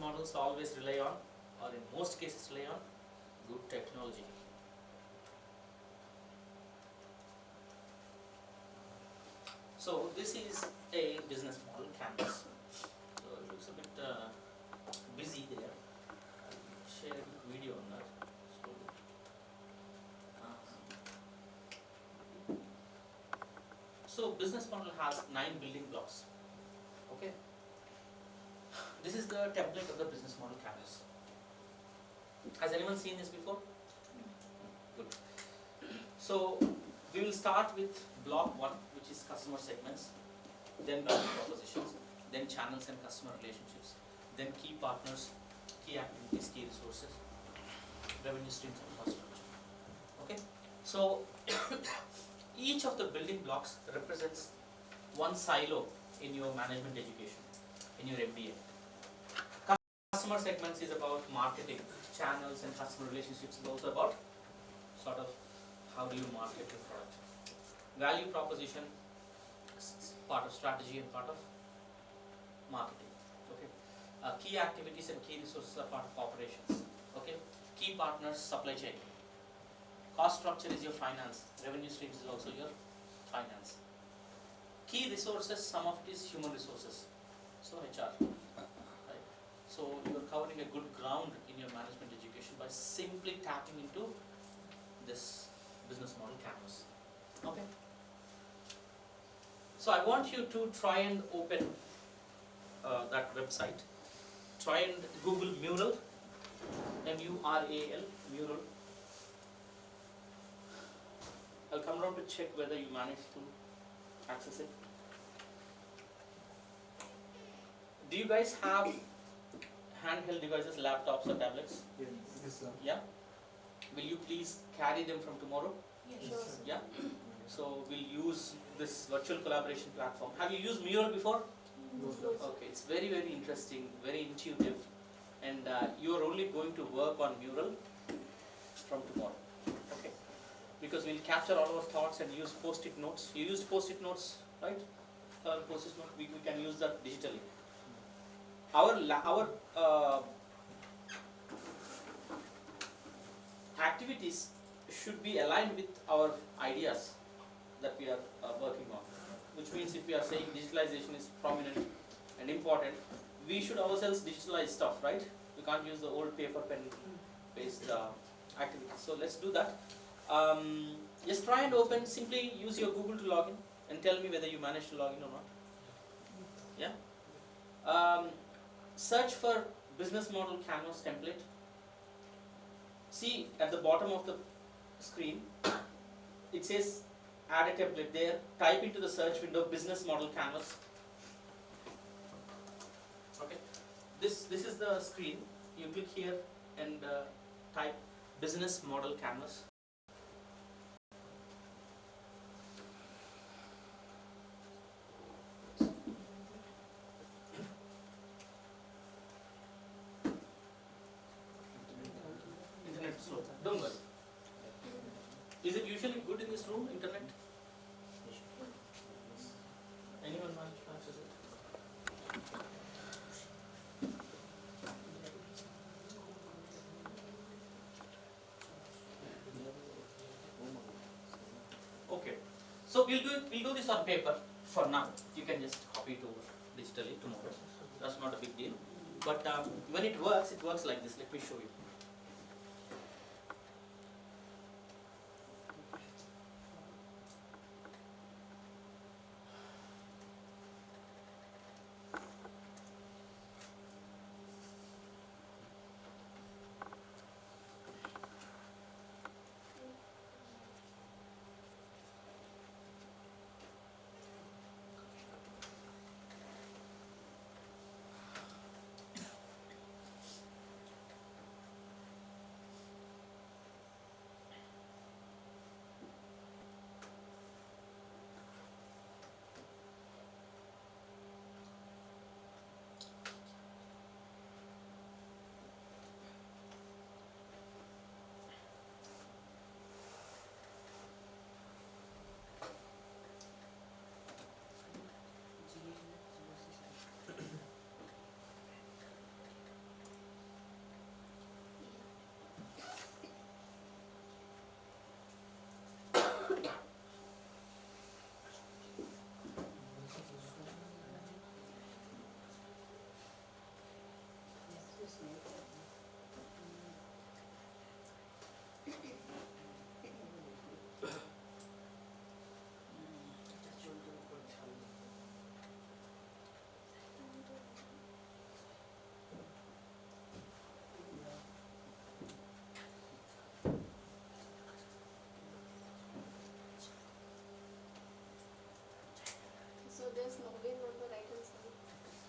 models always rely on, or in most cases rely on, good technology. So this is a business model canvas. So it looks a bit busy there. I'll share a video on that. So business model has 9 building blocks. Okay. This is the template of the business model canvas. Has anyone seen this before? Good. So we will start with block 1, which is customer segments, then value propositions, then channels and customer relationships, then key partners, key activities, key resources, revenue streams and cost structure. Okay. So each of the building blocks represents one silo in your management education, in your MBA. Customer segments is about marketing, channels and customer relationships is also about sort of how do you market your product. Value proposition is part of strategy and part of marketing. Okay. Key activities and key resources are part of operations. Okay. Key partners, supply chain. Cost structure is your finance. Revenue streams is also your finance. Key resources, some of it is human resources. So HR. Right. So you are covering a good ground in your management education by simply tapping into this business model canvas. Okay. So I want you to try and open that website. Try and Google Mural, M-U-R-A-L, Mural. I'll come around to check whether you managed to access it. Do you guys have handheld devices, laptops or tablets? Yes, sir. Yeah? Will you please carry them from tomorrow? Yeah, sure. Yeah? So we'll use this virtual collaboration platform. Have you used Mural before? No, sir. Okay, it's very, very interesting, very intuitive, and you are only going to work on Mural from tomorrow. Okay? Because we'll capture all our thoughts and use post-it notes. You used post-it notes, right? Post-it note, we can use that digitally. Our activities should be aligned with our ideas that we are working on. Which means if we are saying digitalization is prominent and important, we should ourselves digitalize stuff, right? We can't use the old paper pen based activities. So let's do that. Just try and open, simply use your Google to log in and tell me whether you managed to log in or not. Yeah? Search for business model canvas template. See at the bottom of the screen, it says add a template there. Type into the search window business model canvas. Okay. This is the screen. You click here and type business model canvas. Internet is slow. Don't worry. Is it usually good in this room, internet? Anyone manage to access it? Okay. So we'll do this on paper for now. You can just copy it over digitally tomorrow. That's not a big deal. But when it works like this. Let me show you.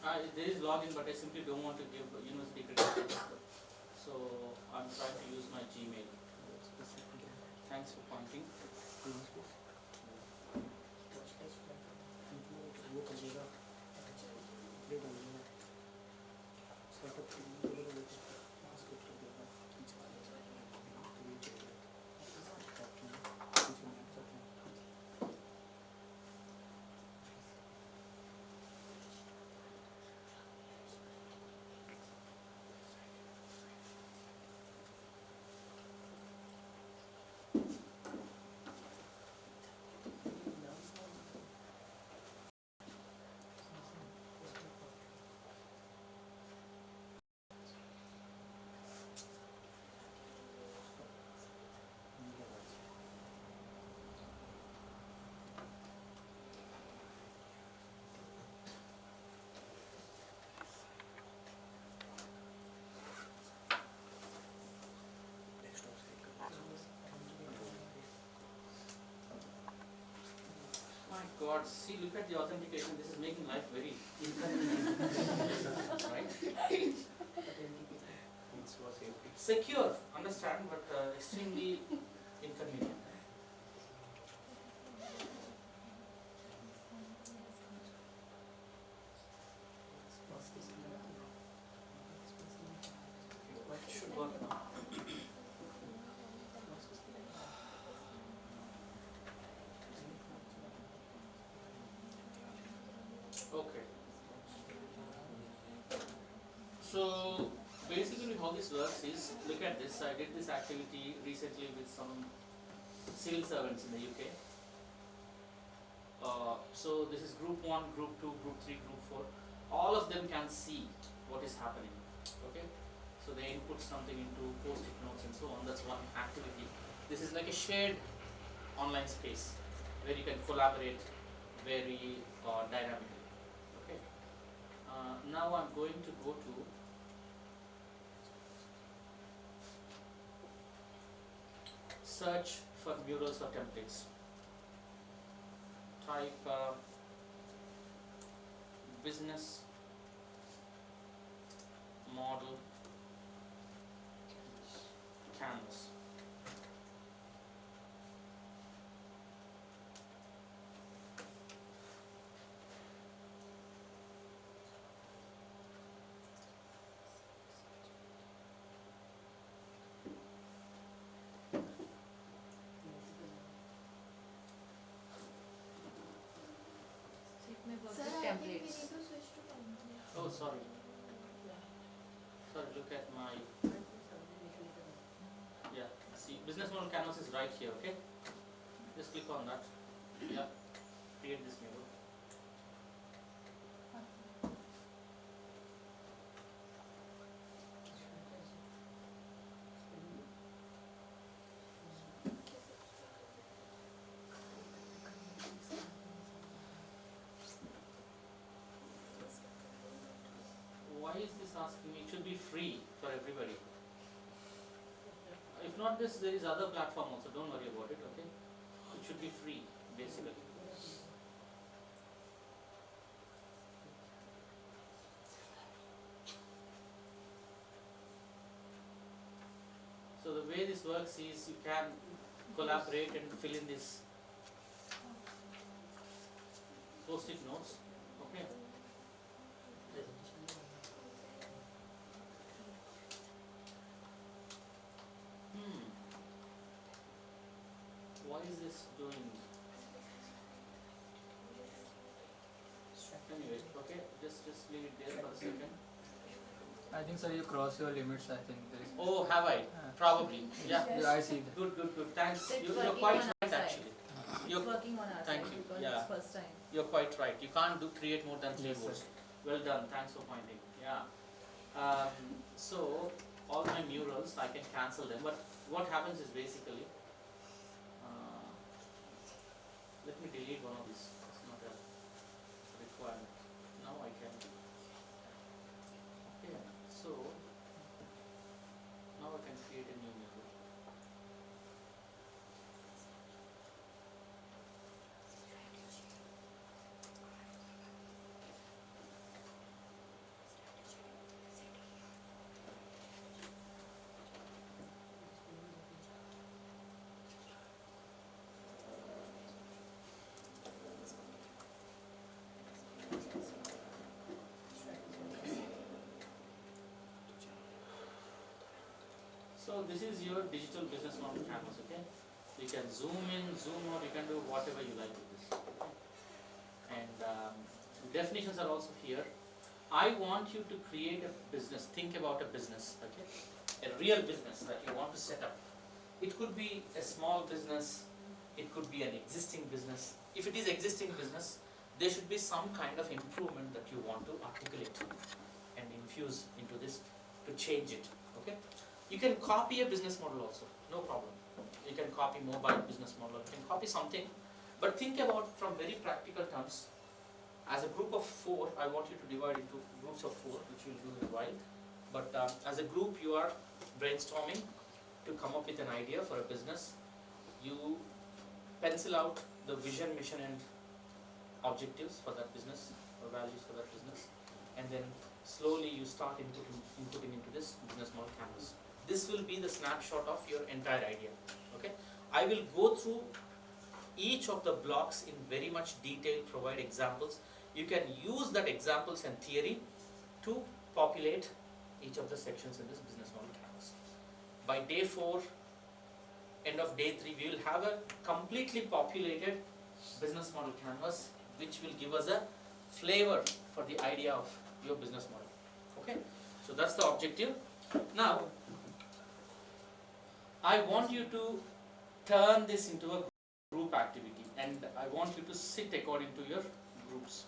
There is login, but I simply don't want to give university credentials. So I'm trying to use my Gmail. Thanks for pointing. My God, see, look at the authentication. This is making life very inconvenient. Right? Secure, understand, but extremely inconvenient. It should work now. Okay. So basically how this works is, look at this, I did this activity recently with some civil servants in the UK. So this is group 1, group 2, group 3, group 4. All of them can see what is happening. Okay? So they input something into post-it notes and so on. That's one activity. This is like a shared online space where you can collaborate very dynamically. Okay? Now I'm going to go to search for murals or templates. Type business model canvas. Sir, I think we need to switch to Oh, sorry. Sorry, look at my, yeah, see, business model canvas is right here, okay? Just click on that. Yeah, create this mural. Why is this asking me? It should be free for everybody. If not this, there is other platform also, don't worry about it, okay? It should be free, basically. So the way this works is you can collaborate and fill in this post-it notes, okay? Why is this doing? Anyway, okay, just leave it there for a second. I think, sir, you cross your limits. I think there is. Oh, have I? Probably. Yeah. Yeah, I see that. Good. Thanks. It's You're working quite on our right side. actually. It's You're, working on our thank side you. because Yeah. it's first time. you're quite right. You can't create more than 3 Yes, votes. sir. Well done. Thanks for pointing. Yeah. So all my murals I can cancel them, but what happens is basically, let me delete one of these. It's not a requirement. Now I can. Okay. So now I can create a new mural. So this is your digital business model canvas, okay? You can zoom in, zoom out, you can do whatever you like with this. Okay? And definitions are also here. I want you to create a business, think about a business, okay? A real business that you want to set up. It could be a small business, it could be an existing business. If it is existing business, there should be some kind of improvement that you want to articulate and infuse into this to change it, okay? You can copy a business model also, no problem. You can copy mobile business model, you can copy something, but think about from very practical terms. As a group of 4, I want you to divide into groups of 4, which we'll do in a while. But as a group, you are brainstorming to come up with an idea for a business. You pencil out the vision, mission and objectives for that business or values for that business, and then slowly you start inputting into this business model canvas. This will be the snapshot of your entire idea, okay? I will go through each of the blocks in very much detail, provide examples. You can use that examples and theory to populate each of the sections in this business model canvas. By day 4, end of day 3, we will have a completely populated business model canvas, which will give us a flavor for the idea of your business model. Okay, so that's the objective. Now, I want you to turn this into a group activity, and I want you to sit according to your groups.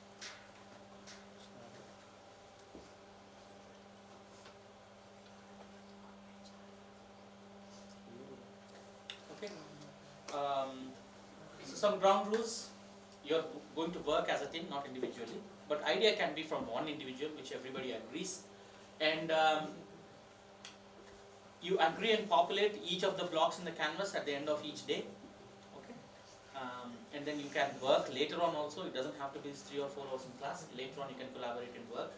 Okay. So some ground rules. You're going to work as a team, not individually. But idea can be from one individual, which everybody agrees. And you agree and populate each of the blocks in the canvas at the end of each day. Okay. And then you can work later on also. It doesn't have to be 3 or 4 hours in class. Later on you can collaborate and work.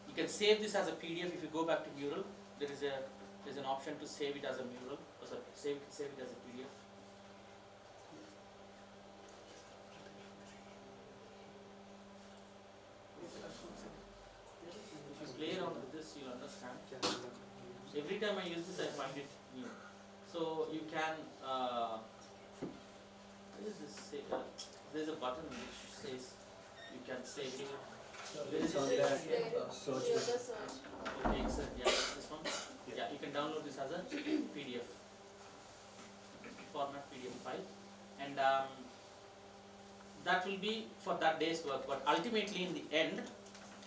You can save this as a PDF. If you go back to Mural, there's an option to save it as a Mural. Or sorry, save it as a PDF. If you play around with this, you'll understand. Every time I use this, I find it new. So you can. What is this? There's a button which says you can save it. It's on that search. Okay, so yeah, this one. Yeah, you can download this as a PDF format, PDF file, and that will be for that day's work. But ultimately, in the end,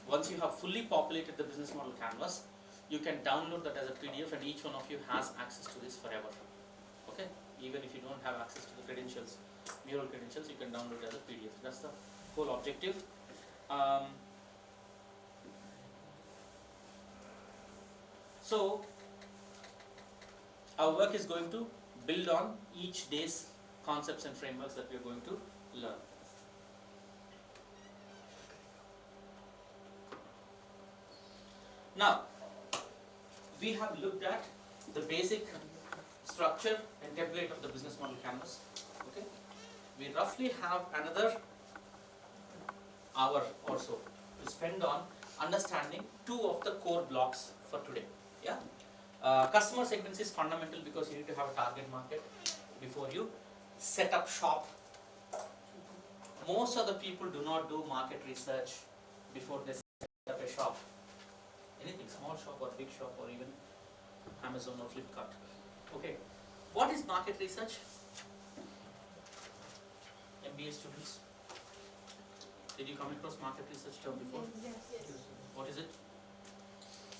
once you have fully populated the business model canvas, you can download that as a PDF, and each one of you has access to this forever. Okay, even if you don't have access to the credentials, Mural credentials, you can download it as a PDF. That's the whole objective. So our work is going to build on each day's concepts and frameworks that we are going to learn. Now, we have looked at the basic structure and template of the business model canvas. Okay, we roughly have another hour or so to spend on understanding 2 of the core blocks for today. Yeah, customer segments is fundamental because you need to have a target market before you set up shop. Most of the people do not do market research before they set up a shop. Anything, small shop or big shop or even Amazon or Flipkart. Okay, what is market research? MBA students, did you come across market research term before? Yes. What is it?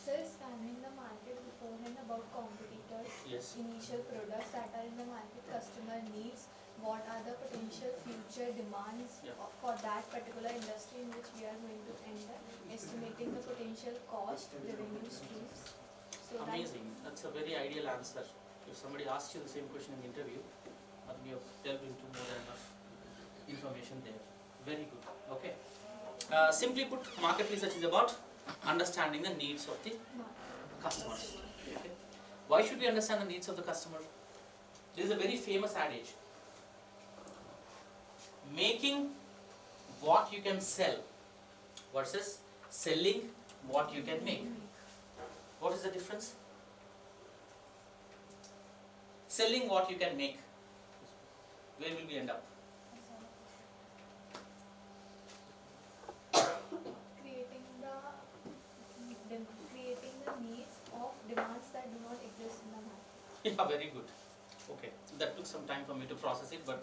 So scanning the market beforehand about competitors, Yes. initial products that are in the market, customer needs, what are the potential future demands for that particular industry in which we are going to enter, estimating the potential cost, revenue streams. So Amazing. That's a very ideal answer. If somebody asks you the same question in the interview, you have delved into more than enough information there. Very good. Okay. Simply put, market research is about understanding the needs of the customers. Okay. Why should we understand the needs of the customer? There is a very famous adage. Making what you can sell versus selling what you can make. What is the difference? selling what you can make, where will we end up? Creating the needs of demands that do not exist in the market. Yeah, very good. Okay, that took some time for me to process it, but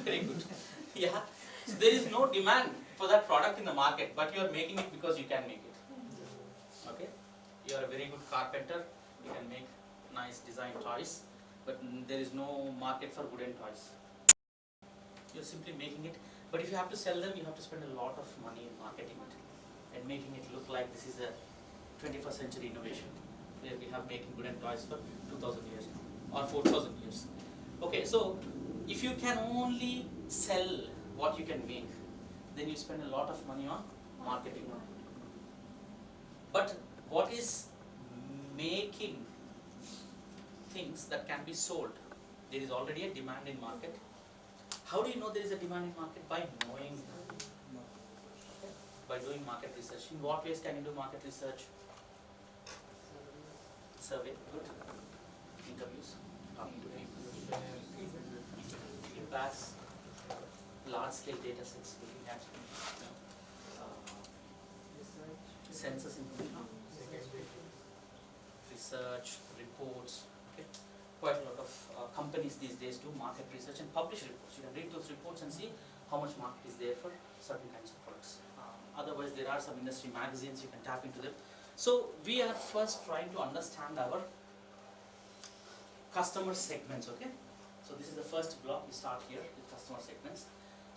very good. Yeah, so there is no demand for that product in the market, but you are making it because you can make it. Okay, you are a very good carpenter, you can make nice design toys, but there is no market for wooden toys. You are simply making it, but if you have to sell them, you have to spend a lot of money in marketing it and making it look like this is a 21st century innovation, where we have making wooden toys for 2000 years or 4000 years. Okay, so if you can only sell what you can make, then you spend a lot of money on marketing. But what is making things that can be sold? There is already a demand in market. How do you know there is a demand in market? By knowing, by doing market research. In what ways can you do market research? Survey, good. Interviews, talking to people, feedbacks, large scale data sets, looking at census information, research, reports. Okay. Quite a lot of companies these days do market research and publish reports. You can read those reports and see how much market is there for certain kinds of products. Otherwise, there are some industry magazines, you can tap into them. So we are first trying to understand our customer segments, okay? So this is the first block, we start here with customer segments.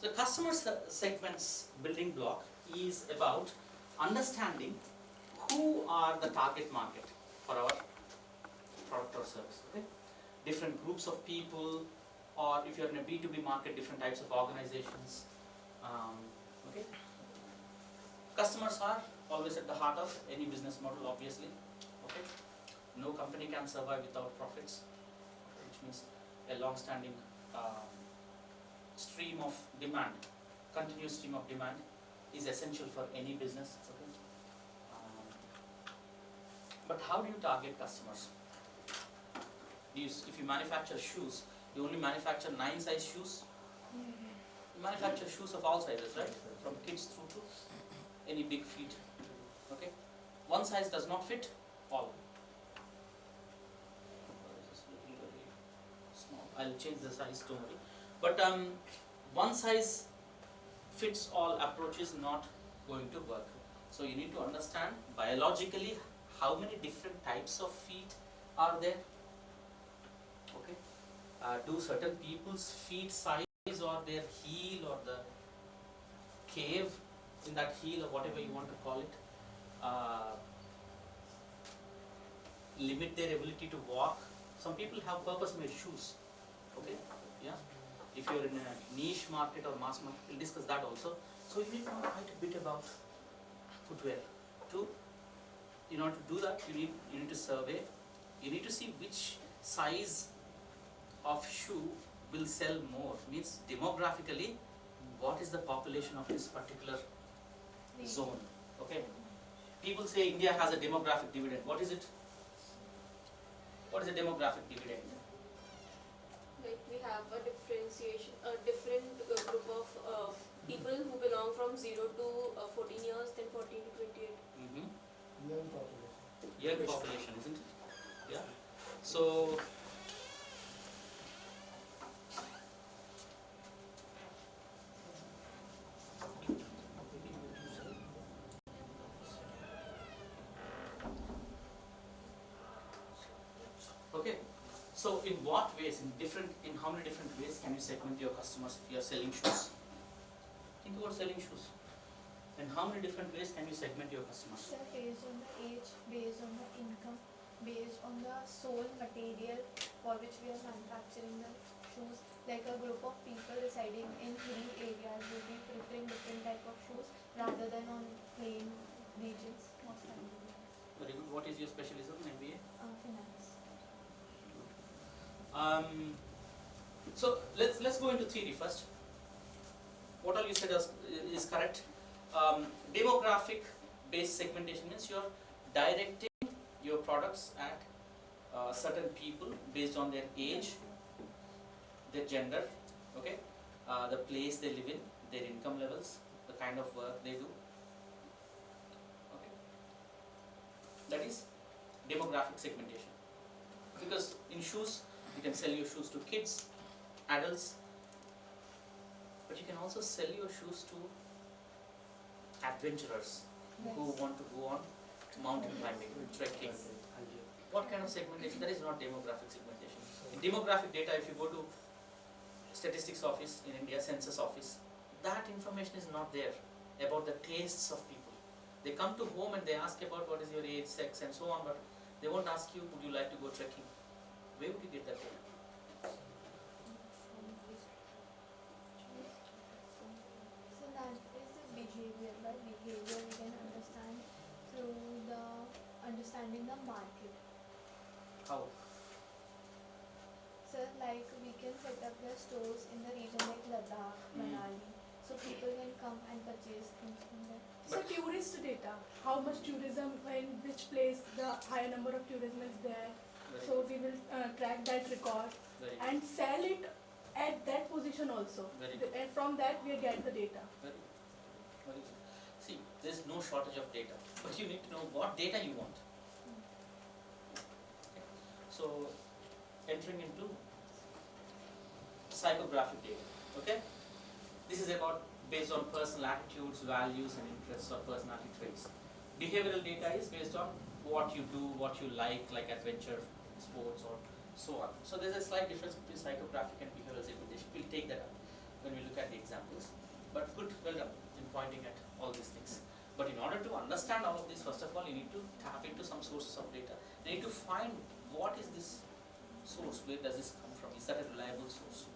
So customer segments building block is about understanding who are the target market for our product or service, okay? Different groups of people, or if you're in a B2B market, different types of organizations, okay? Customers are always at the heart of any business model, obviously, okay? No company can survive without profits, which means a long-standing stream of demand, continuous stream of demand is essential for any business, okay? But how do you target customers? If you manufacture shoes, you only manufacture 9 size shoes. You manufacture shoes of all sizes, right? From kids through to any big feet. Okay? One size does not fit all. Small. I'll change the size, don't worry. But one size fits all approach is not going to work. So you need to understand biologically how many different types of feet are there. Okay? Do certain people's feet size or their heel or the cave in that heel or whatever you want to call it limit their ability to walk? Some people have purpose-made shoes. Okay? Yeah. If you're in a niche market or mass market, we'll discuss that also. So you need to know quite a bit about footwear. In order to do that, you need to survey. You need to see which size of shoe will sell more. Means demographically, what is the population of this particular zone? Okay. People say India has a demographic dividend. What is it? What is a demographic dividend? Like we have a differentiation, a different group of people who belong from 0 to 14 years, then 14 to 28. Young population. Young population, isn't it? Yeah. So okay. So in what ways, in how many different ways can you segment your customers if you are selling shoes? Think about selling shoes. In how many different ways can you segment your customers? So based on the age, based on the income, based on the sole material for which we are manufacturing the shoes. Like a group of people residing in hilly areas will be preferring different type of shoes rather than on plain regions most likely. Very good. What is your specialism in MBA? Finance. So let's go into theory first. What all you said is correct. Demographic based segmentation means you're directing your products at certain people based on their age, their gender, okay, the place they live in, their income levels, the kind of work they do. Okay, that is demographic segmentation. Because in shoes, you can sell your shoes to kids, adults, but you can also sell your shoes to adventurers who want to go on mountain climbing, trekking. What kind of segmentation? That is not demographic segmentation. In demographic data, if you go to statistics office in India, census office, that information is not there about the tastes of people. They come to home and they ask about what is your age, sex and so on, but they won't ask you, would you like to go trekking? Where would you get that data? So that is the behavior. By behavior we can understand through the understanding the market. How? So like we can set up the stores in the region like Ladakh, Manali. So people can come and purchase things from there. So tourist data, how much tourism in which place the higher number of tourism is there. Very So good. we will track that record Very good. and sell it at that position also. Very good. And from that we get the data. Very good. Very good. See, there is no shortage of data, but you need to know what data you want. Okay. So, entering into psychographic data. Okay, this is about based on personal attitudes, values, and interests or personality traits. Behavioral data is based on what you do, what you like adventure, sports, or so on. So there's a slight difference between psychographic and behavioral segmentation. We'll take that up when we look at the examples. But good, well done in pointing at all these things. But in order to understand all of this, first of all, you need to tap into some sources of data. You need to find what is this source, where does this come from? Is that a reliable source?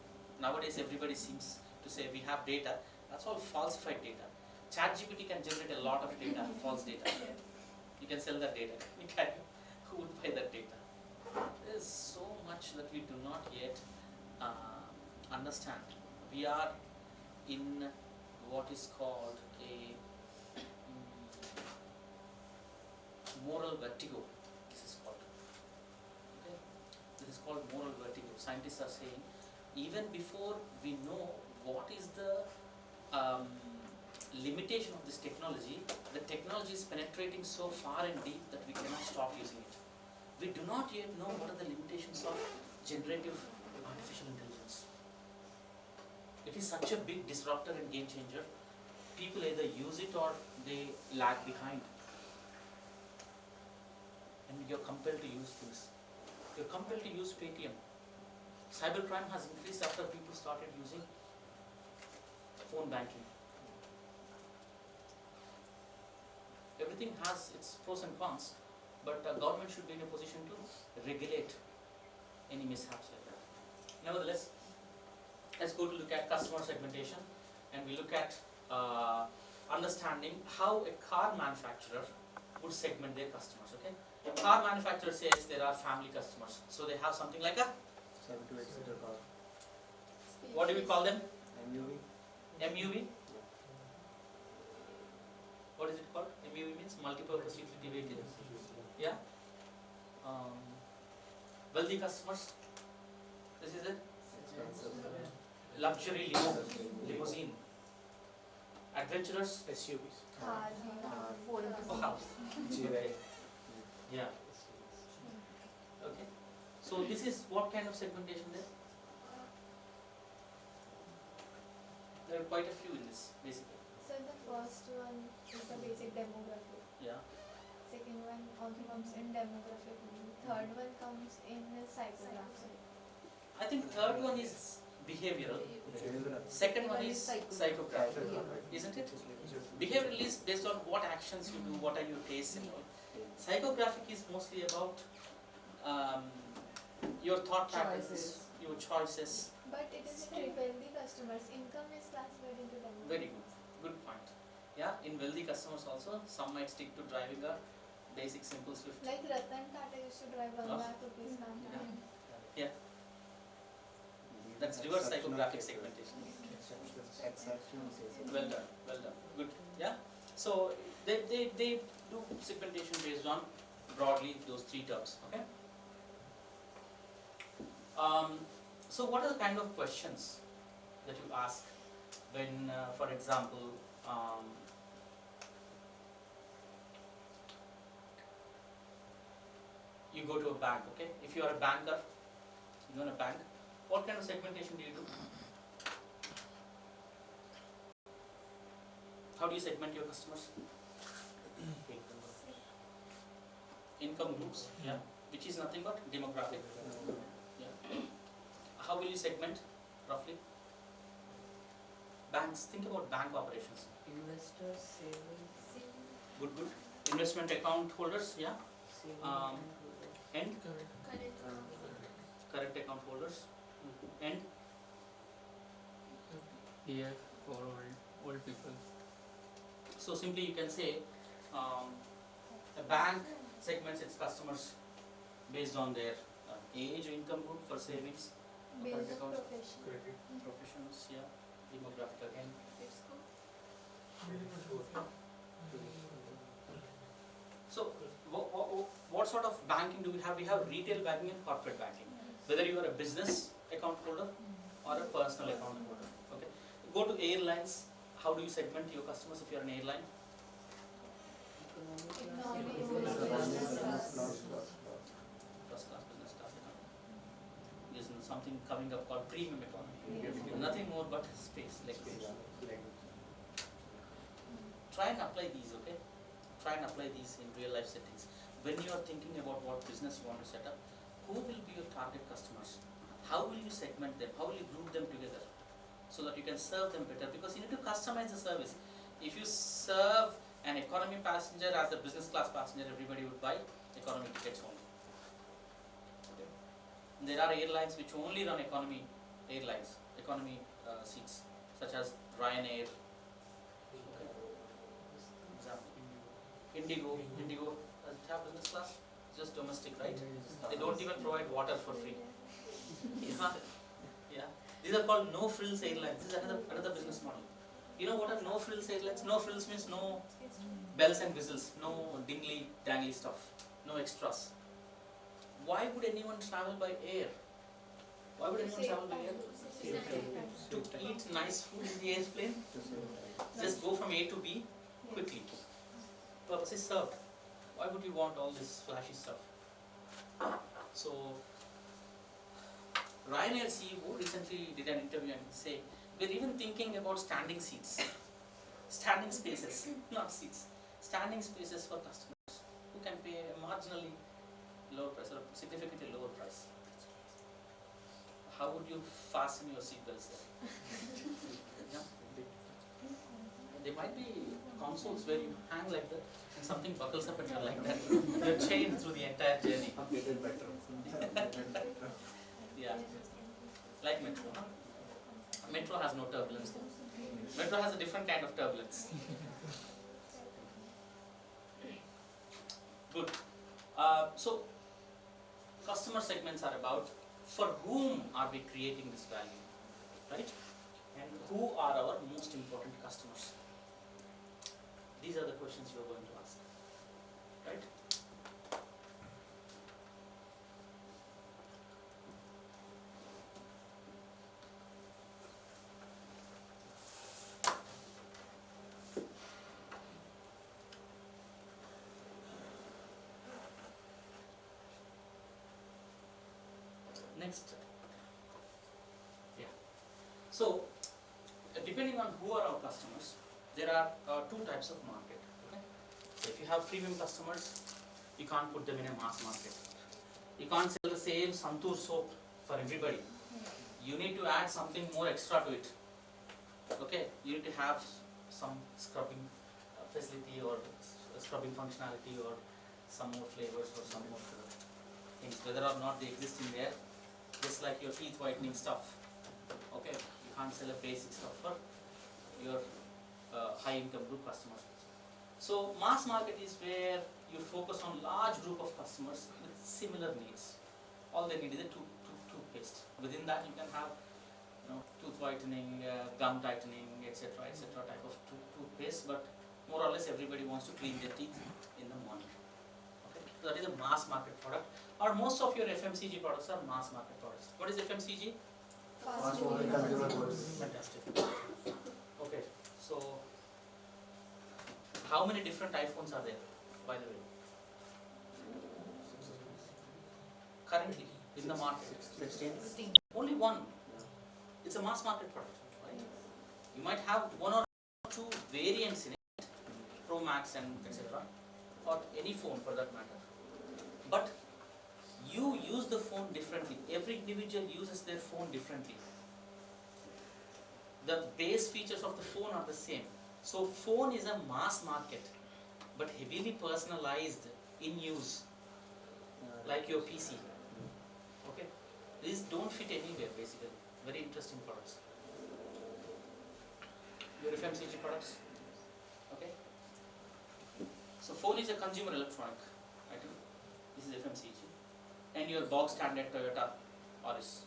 Nowadays, everybody seems to say we have data. That's all falsified data. ChatGPT can generate a lot of data, false data. You can sell that data. You can. Who would buy that data? There is so much that we do not yet understand. We are in what is called a moral vertigo. This is called. Okay? This is called moral vertigo. Scientists are saying even before we know what is the limitation of this technology, the technology is penetrating so far and deep that we cannot stop using it. We do not yet know what are the limitations of generative artificial intelligence. It is such a big disruptor and game changer. People either use it or they lag behind. And you're compelled to use things. You're compelled to use Paytm. Cybercrime has increased after people started using phone banking. Everything has its pros and cons, but government should be in a position to regulate any mishaps like that. Nevertheless, let's go to look at customer segmentation, and we look at understanding how a car manufacturer would segment their customers. Okay, a car manufacturer says there are family customers, so they have something like a, what do we call them? MUV. What is it called? MUV means multi-purpose utility vehicle. Yeah. Wealthy customers. This is it. Luxury limousine. Adventurous SUVs. Oh, house. Yeah. Okay. So this is what kind of segmentation there? There are quite a few in this, basically. So the first one is the basic demographic. Yeah. Second one also comes in demographic. Third one comes in psychographic. I think third one is behavioral. Second one is psychographic, isn't it? Behavioral is based on what actions you do, what are your tastes and all. Psychographic is mostly about your thought patterns, your choices. But it is in wealthy customers. Income is classified into demographic. Very good. Good point. Yeah, in wealthy customers also, some might stick to driving a basic simple Swift. Like Ratan Tata used to drive 1 Oh. lakh rupees car. Yeah. That's reverse psychographic segmentation. Well done, well done. Good. Yeah. So they do segmentation based on broadly those three terms. Okay. So what are the kind of questions that you ask when, for example, you go to a bank, okay? If you are a banker, you own a bank, what kind of segmentation do you do? How do you segment your customers? Income groups, yeah, which is nothing but demographic. Yeah. How will you segment roughly? Banks, think about bank operations. Investors, savings, Good, good. Investment account holders, yeah. saving And Correct. current account holders. And PF for old people. so simply you can say a bank segments its customers based on their age or income group for savings, Based current on accounts, profession. professions, yeah, demographical and Let's go. so what sort of banking do we have? We have retail banking and corporate banking. Whether you are a business account holder or a personal account holder. Okay. Go to airlines. How do you segment your customers if you are an airline? Economy, First class, business class economy. There's something coming up called premium economy. Nothing more but space, like space. Try and apply these, okay? Try and apply these in real life settings. When you are thinking about what business you want to set up, who will be your target customers? How will you segment them? How will you group them together so that you can serve them better? Because you need to customize the service. If you serve an economy passenger as a business class passenger, everybody would buy economy tickets only. Okay. There are airlines which only run economy airlines, economy seats, such as Ryanair. Okay. Example. Indigo does it have business class? Just domestic, right? They don't even provide water for free. Yeah. Yeah. These are called no frills airlines. This is another business model. You know what are no frills airlines? No frills means no bells and whistles, no dingly dangly stuff, no extras. Why would anyone travel by air? Why would anyone travel by air? To eat nice food in the airplane? Just go from A to B quickly. Purpose is served. Why would you want all this flashy stuff? So, Ryanair CEO recently did an interview and say, we're even thinking about standing seats, standing spaces, not seats, standing spaces for customers who can pay a marginally lower price or a significantly lower price. How would you fasten your seatbelts there? Yeah. There might be consoles where you hang like that and something buckles up and you're like that. You're chained through the entire journey. Yeah. Like metro. Huh? Metro has no turbulence. Metro has a different kind of turbulence. Good. So, customer segments are about for whom are we creating this value, right? And who are our most important customers? These are the questions you are going to ask, right? Next. Yeah. So, depending on who are our customers, there are two types of market. Okay? So if you have premium customers, you can't put them in a mass market. You can't sell the same Santur soap for everybody. You need to add something more extra to it. Okay? You need to have some scrubbing facility or scrubbing functionality or some more flavors or some more things, whether or not they exist in there. Just like your teeth whitening stuff, okay? You can't sell a basic stuff for your high income group customers. So mass market is where you focus on large group of customers with similar needs. All they need is a toothpaste. Within that you can have tooth whitening, gum tightening, etc. type of toothpaste, but more or less everybody wants to clean their teeth in the morning. Okay? So that is a mass market product. Or most of your FMCG products are mass market products. What is FMCG? Fast moving consumer goods. Fantastic. Okay, so how many different iPhones are there, by the way? Currently in the market? 16. Only one. It's a mass market product, right? You might have one or two variants in it, Pro Max and etc., or any phone for that matter. But you use the phone differently. Every individual uses their phone differently. The base features of the phone are the same. So phone is a mass market, but heavily personalized in use, like your PC. Okay, these don't fit anywhere basically. Very interesting products. Your FMCG products. Okay. So phone is a consumer electronic item. This is FMCG, and your box standard Toyota Auris.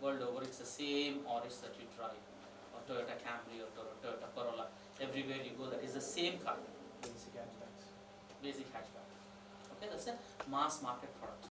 World over, it's the same Auris that you drive, or Toyota Camry or Toyota Corolla. Everywhere you go, that is the same car. Basic hatchbacks. Basic hatchback. Okay, that's a mass market product.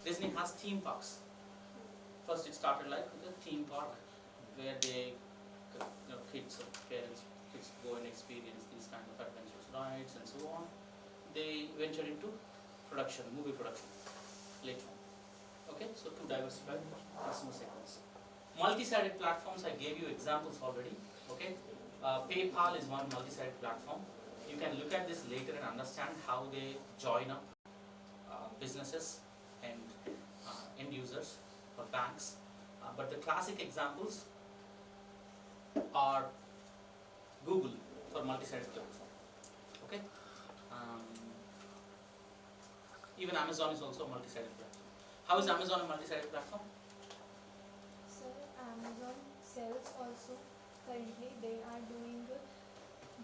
Disney has theme parks. First, it started like with a theme park where they, kids or parents, kids go and experience these kind of adventures rides and so on. They ventured into production, movie production later on. Okay, so to diversify customer segments. Multi-sided platforms, I gave you examples already. Okay, PayPal is one multi-sided platform. You can look at this later and understand how they join up businesses and end users or banks. But the classic examples are Google for multi-sided platform. Okay, even Amazon is also a multi-sided platform. How is Amazon a multi-sided platform? So Amazon sells also currently they are doing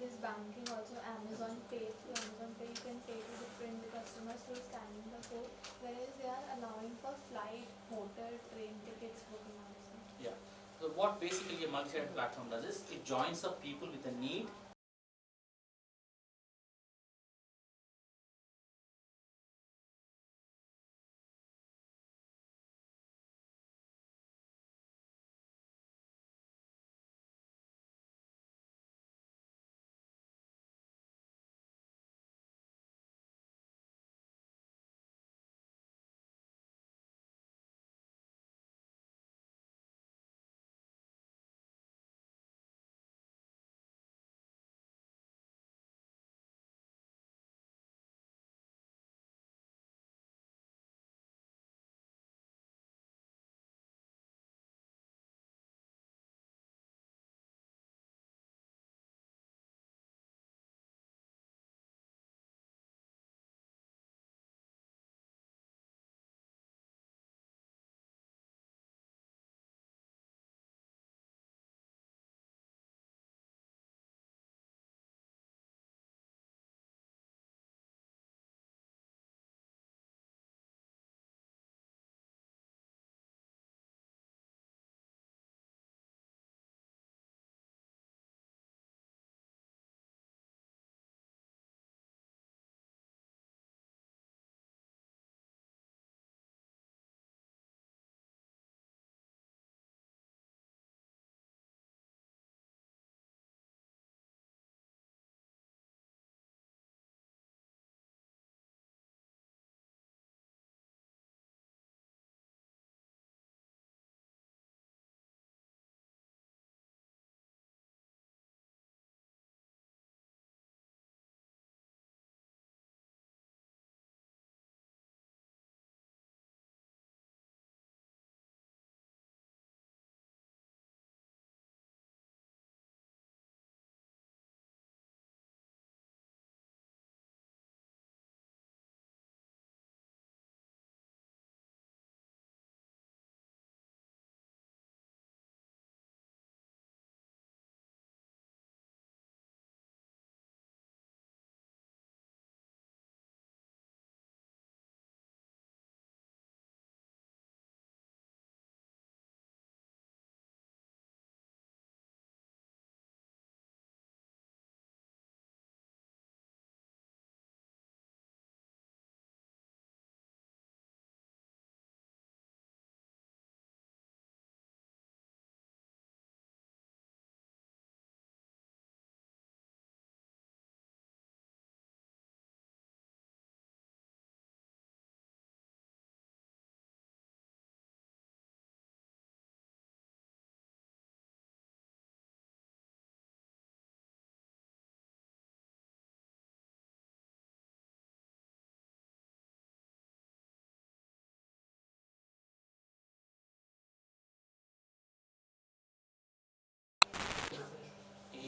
this banking also, Amazon Pay, through Amazon Pay you can pay to different customers through scanning the code, whereas they are allowing for flight, hotel, train tickets booking also. Yeah. So what basically a multi-sided platform does is it joins up people with a need.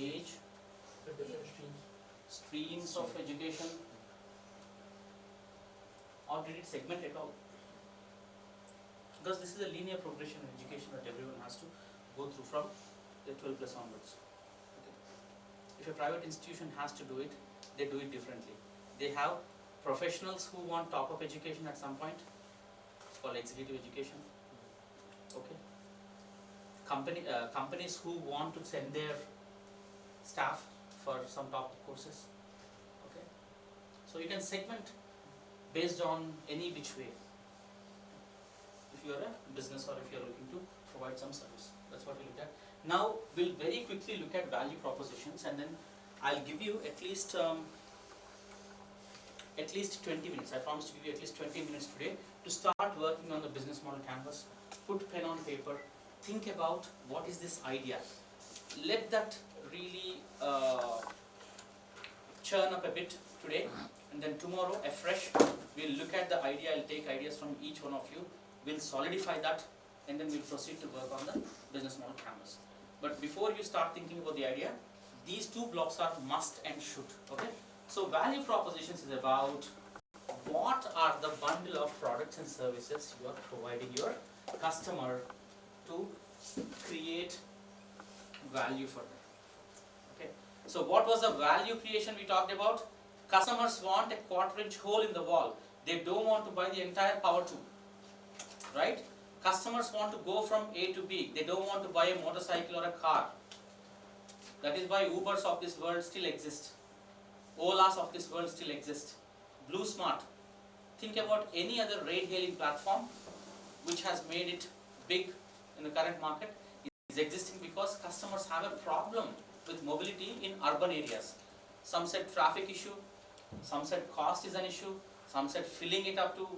Age, The different streams. streams of education, or did it segment at all? Because this is a linear progression in education that everyone has to go through from the 12 plus onwards. Okay. If a private institution has to do it, they do it differently. They have professionals who want top-up education at some point. It's called executive education. Okay. Companies who want to send their staff for some top courses. Okay. So you can segment based on any which way. If you are a business or if you are looking to provide some service, that's what we look at. Now we'll very quickly look at value propositions, and then I'll give you at least 20 minutes. I promise to give you at least 20 minutes today to start working on the business model canvas. Put pen on paper. Think about what is this idea. Let that really churn up a bit today, and then tomorrow afresh we'll look at the idea. I'll take ideas from each one of you. We'll solidify that, and then we'll proceed to work on the business model canvas. But before you start thinking about the idea, these two blocks are must and should. Okay. So value propositions is about what are the bundle of products and services you are providing your customer to create value for them. Okay. So what was the value creation we talked about? Customers want a quarter-inch hole in the wall. They don't want to buy the entire power tube, right? Customers want to go from A to B. They don't want to buy a motorcycle or a car. That is why Ubers of this world still exist. Olas of this world still exist. Blue Smart. Think about any other ride-hailing platform which has made it big in the current market. It is existing because customers have a problem with mobility in urban areas. Some said traffic issue, some said cost is an issue, some said filling it up to,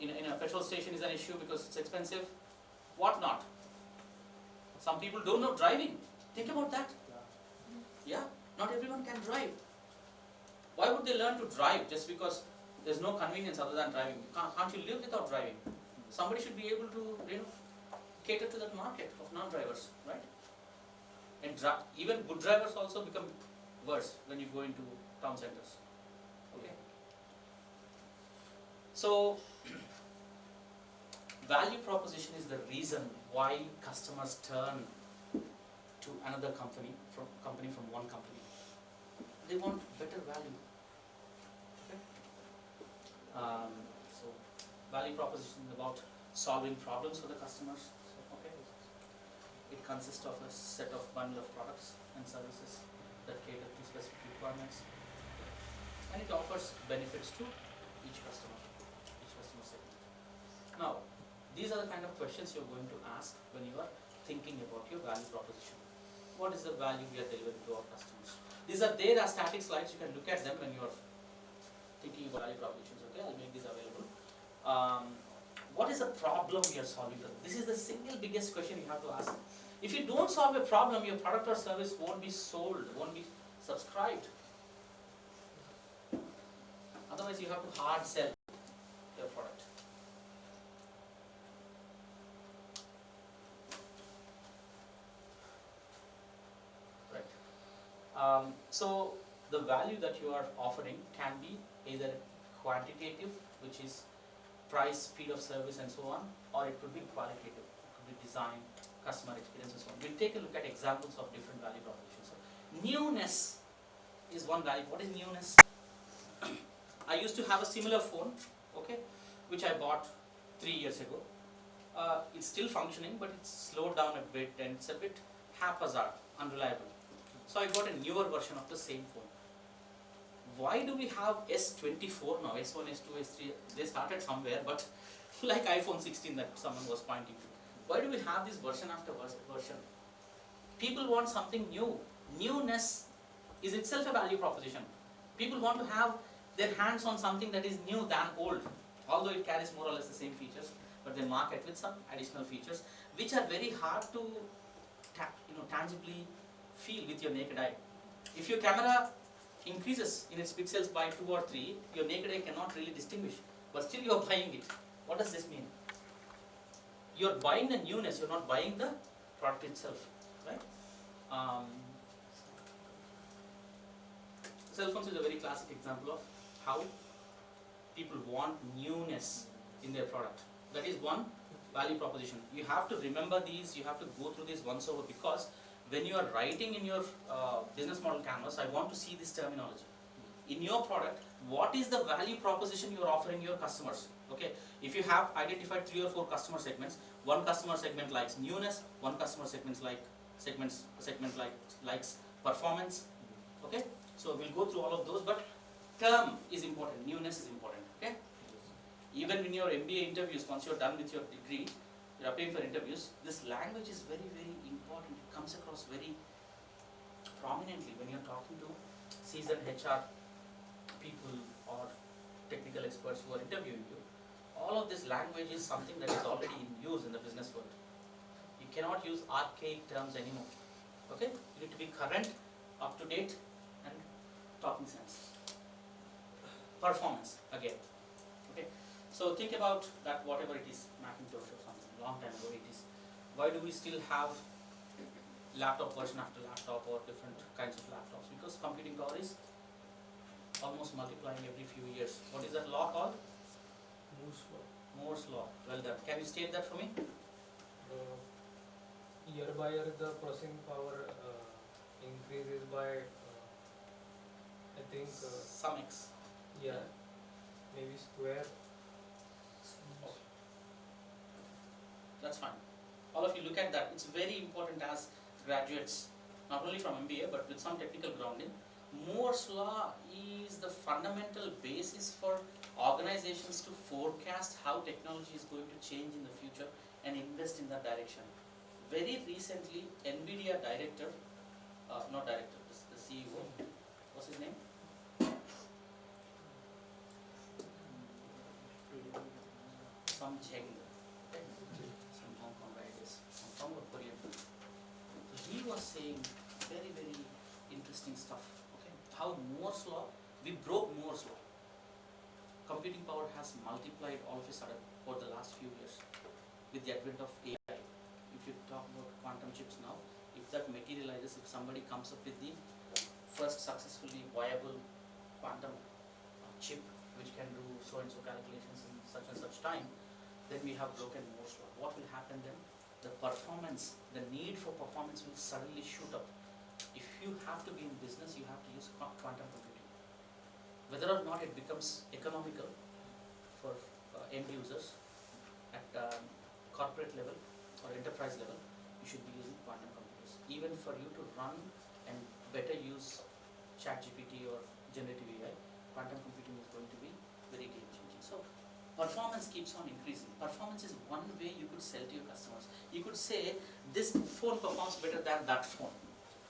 in a petrol station is an issue because it's expensive. What not? Some people don't know driving. Think about that. Yeah, not everyone can drive. Why would they learn to drive just because there's no convenience other than driving? Can't you live without driving? Somebody should be able to cater to that market of non-drivers, right? And even good drivers also become worse when you go into town centers. Okay. So value proposition is the reason why customers turn to another company from one company. They want better value. Okay. So value proposition is about solving problems for the customers. Okay. It consists of a set of bundle of products and services that cater to specific requirements, and it offers benefits to each customer segment. Now, these are the kind of questions you're going to ask when you are thinking about your value proposition. What is the value we are delivering to our customers? These are there as static slides. You can look at them when you are thinking about value propositions. Okay, I'll make these available. What is the problem we are solving? This is the single biggest question you have to ask. If you don't solve a problem, your product or service won't be sold, won't be subscribed. Otherwise, you have to hard sell your product. Right. So the value that you are offering can be either quantitative, which is price, speed of service, and so on, or it could be qualitative. It could be design, customer experience, and so on. We'll take a look at examples of different value propositions. So, newness is one value. What is newness? I used to have a similar phone, okay, which I bought 3 years ago. It's still functioning, but it's slowed down a bit and it's a bit haphazard, unreliable. So I got a newer version of the same phone. Why do we have S24 now? S1, S2, S3, they started somewhere, but like iPhone 16 that someone was pointing to. Why do we have this version after version? People want something new. Newness is itself a value proposition. People want to have their hands on something that is new than old, although it carries more or less the same features, but they market with some additional features which are very hard to tangibly feel with your naked eye. If your camera increases in its pixels by 2 or 3, your naked eye cannot really distinguish, but still you are buying it. What does this mean? You are buying the newness, you are not buying the product itself, right? Cell phones is a very classic example of how people want newness in their product. That is one value proposition. You have to remember these, you have to go through this once over, because when you are writing in your business model canvas, I want to see this terminology. In your product, what is the value proposition you are offering your customers? Okay, if you have identified 3 or 4 customer segments, one customer segment likes newness, one customer segment likes performance. Okay, so we'll go through all of those, but term is important, newness is important. Okay, even in your MBA interviews, once you're done with your degree, you're applying for interviews, this language is very, very important. It comes across very prominently when you're talking to seasoned HR people or technical experts who are interviewing you. All of this language is something that is already in use in the business world. You cannot use archaic terms anymore. Okay, you need to be current, up to date, and talking sense. Performance again. Okay, so think about that, whatever it is, Macintosh or something, long time ago it is. Why do we still have laptop version after laptop or different kinds of laptops? Because computing power is almost multiplying every few years. What is that law called? Moore's law. Well done. Can you state that for me? Year by year the processing power increases by, I think, Some X. yeah, maybe square. That's fine. All of you look at that. It's very important as graduates, not only from MBA but with some technical grounding. Moore's law is the fundamental basis for organizations to forecast how technology is going to change in the future and invest in that direction. Very recently, NVIDIA director, not director, the CEO, what's his name? Some Cheng, some Hong Kong guy, I guess, Hong Kong or Korean. So he was saying very, very interesting stuff. Okay, how Moore's law, we broke Moore's law. Computing power has multiplied all of a sudden over the last few years with the advent of AI. If you talk about quantum chips now, if that materializes, if somebody comes up with the first successfully viable quantum chip which can do so and so calculations in such and such time, then we have broken Moore's law. What will happen then? The performance, the need for performance will suddenly shoot up. If you have to be in business, you have to use quantum computing. Whether or not it becomes economical for end users at corporate level or enterprise level, you should be using quantum computers. Even for you to run and better use ChatGPT or generative AI, quantum computing is going to be very game changing. So performance keeps on increasing. Performance is one way you could sell to your customers. You could say this phone performs better than that phone.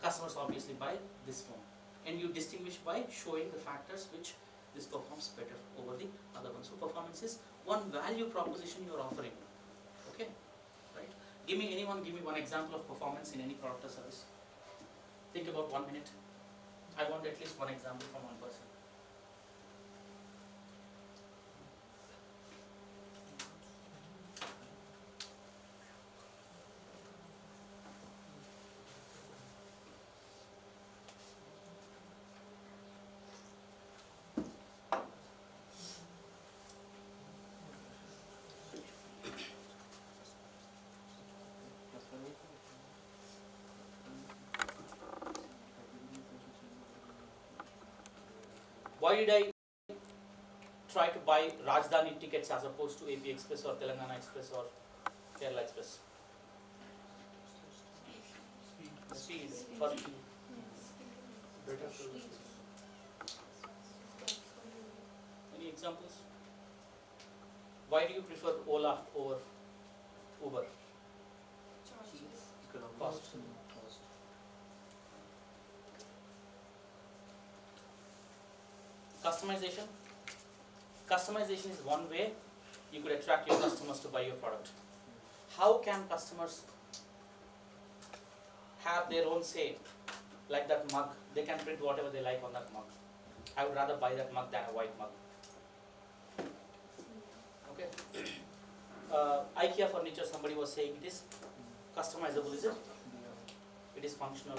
Customers obviously buy this phone, and you distinguish by showing the factors which this performs better over the other one. So performance is one value proposition you are offering. Okay, right? Give me one example of performance in any product or service. Think about 1 minute. I want at least one example from one person. Why did I try to buy Rajdhani tickets as opposed to AP Express or Telangana Express or Kerala Express? Speed. For Better services. any examples? Why do you prefer Ola over Uber? Cost. Customization. Customization is one way you could attract your customers to buy your product. How can customers have their own say? Like that mug, they can print whatever they like on that mug. I would rather buy that mug than a white mug. Okay. IKEA furniture, somebody was saying it is customizable, is it? It is functional.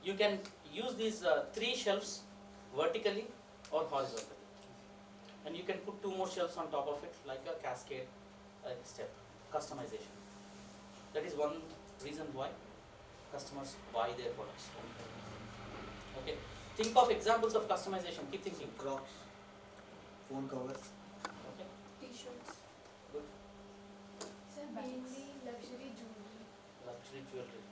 You can use these 3 shelves vertically or horizontally, and you can put 2 more shelves on top of it like a cascade, like a step. Customization. That is one reason why customers buy their products. Okay. Think of examples of customization. Keep thinking. Crocs, phone covers. Okay. T-shirts. Good. So mainly luxury jewelry. Luxury jewelry.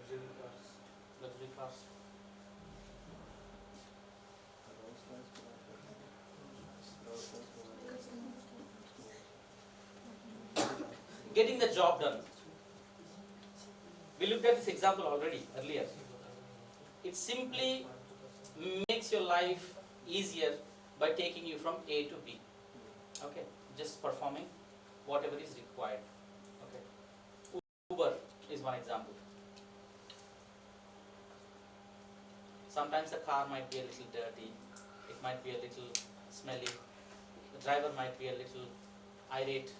Luxury cars. Luxury cars. Getting the job done. We looked at this example already earlier. It simply makes your life easier by taking you from A to B. Okay, just performing whatever is required. Okay, Uber is one example. Sometimes the car might be a little dirty, it might be a little smelly, the driver might be a little irate.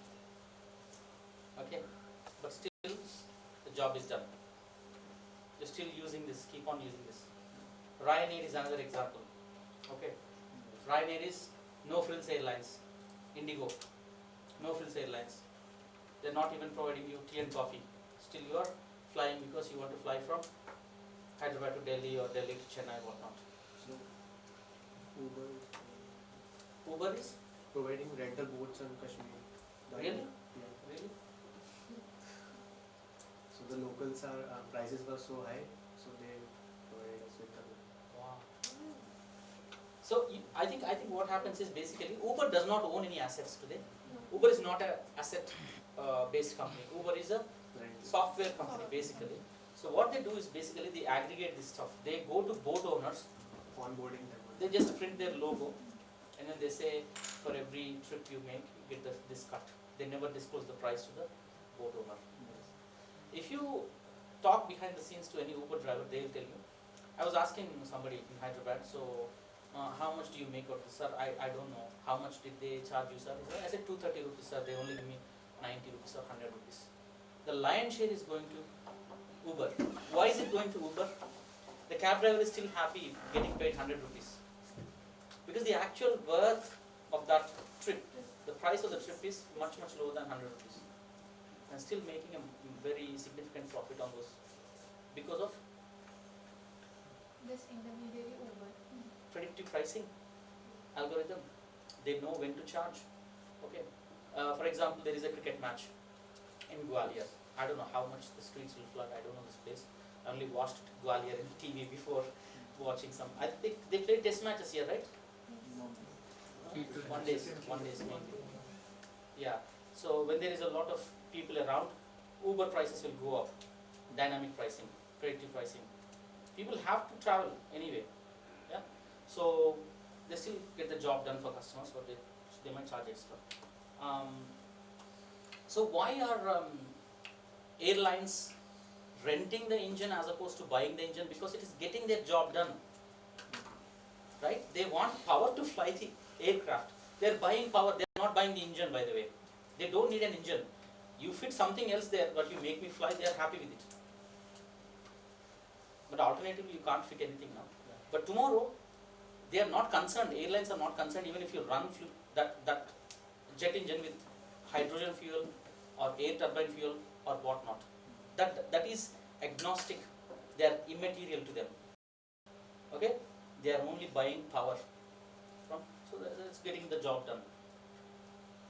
Okay, but still the job is done. You're still using this, keep on using this. Ryanair is another example. Okay, Ryanair is No Frills Airlines, Indigo, No Frills Airlines. They're not even providing you tea and coffee. Still you are flying because you want to fly from Hyderabad to Delhi or Delhi to Chennai, whatnot. So, Uber Uber is providing rental boats in Kashmir. really, Yeah. really. So the locals are prices were so high, so they provided us with the. Wow. So I think what happens is basically Uber does not own any assets today. Uber is not a asset based company. Uber is a Rental. software company basically. So what they do is basically they aggregate this stuff. They go to boat owners, Onboarding them. they just print their logo, and then they say for every trip you make, you get this cut. They never disclose the price to the boat owner. Yes. If you talk behind the scenes to any Uber driver, they will tell you. I was asking somebody in Hyderabad, so how much do you make out of this, sir? I don't know. How much did they charge you, sir? I said 230 rupees, sir. They only give me 90 rupees or 100 rupees. The lion's share is going to Uber. Why is it going to Uber? The cab driver is still happy getting paid 100 rupees. Because the actual worth of that trip, the price of the trip is much lower than 100 rupees. And still making a very significant profit on those because of This intermediary Uber. predictive pricing algorithm. They know when to charge. Okay. For example, there is a cricket match in Gwalior. I don't know how much the streets will flood. I don't know this place. I only watched Gwalior in TV before watching some. I think they play test matches here, right? One days maybe. Yeah. So when there is a lot of people around, Uber prices will go up. Dynamic pricing, predictive pricing. People have to travel anyway. Yeah. So they still get the job done for customers, but they might charge extra. So why are airlines renting the engine as opposed to buying the engine? Because it is getting their job done. Right? They want power to fly the aircraft. They are buying power. They are not buying the engine, by the way. They don't need an engine. You fit something else there, but you make me fly. They are happy with it. But alternatively, you can't fit anything now. But tomorrow, they are not concerned. Airlines are not concerned even if you run that jet engine with hydrogen fuel or air turbine fuel or whatnot. That is agnostic. They are immaterial to them. Okay? They are only buying power from. So that's getting the job done.